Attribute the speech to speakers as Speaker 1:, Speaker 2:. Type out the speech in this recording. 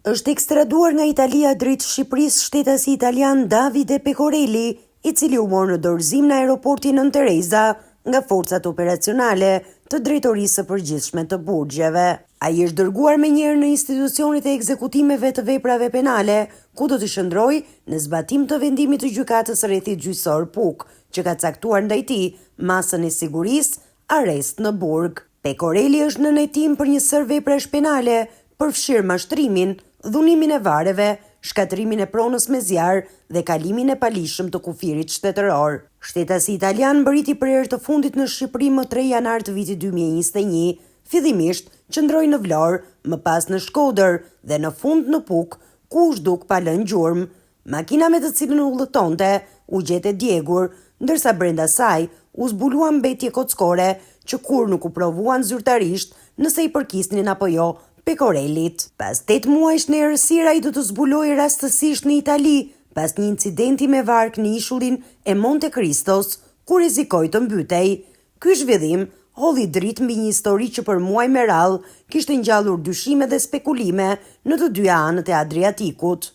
Speaker 1: Është ekstraduar nga Italia drejt Shqipërisë shtetasi italian Davide Pecorelli, i cili u mor në dorëzim në aeroportin Nën Tereza nga forcat operacionale të Drejtorisë së Përgjithshme të Burgjeve. Ai është dërguar menjëherë në institucionet e ekzekutimeve të veprave penale, ku do të shndrojë në zbatim të vendimit të gjykatës rrethit gjyqësor Puk, që ka caktuar ndaj tij masën e sigurisë arrest në burg. Pecorelli është në hetim për një sër veprash penale, përfshirë mashtrimin, dhunimin e vareve, shkatrimin e pronës me zjarr dhe kalimin e palishëm të kufirit shtetëror. Shtetasi italian mbërriti për herë të fundit në Shqipëri më 3 janar të vitit 2021, fillimisht qëndroi në Vlorë, më pas në Shkodër dhe në fund në Puk, ku u zhduk pa lënë gjurmë. Makina me të cilën udhëtonte u gjetë e djegur, ndërsa brenda saj u zbuluan mbetje kockore që kur nuk u provuan zyrtarisht nëse i përkisnin apo jo Pecorellit. Pas 8 muajsh në errësirë ai do të zbulojë rastësisht në Itali, pas një incidenti me varg në ishullin e Monte Cristos, ku rrezikoi të mbytej. Ky zhvillim holli dritë mbi një histori që për muaj me radhë kishte ngjallur dyshime dhe spekulime në të dyja anët e Adriatikut.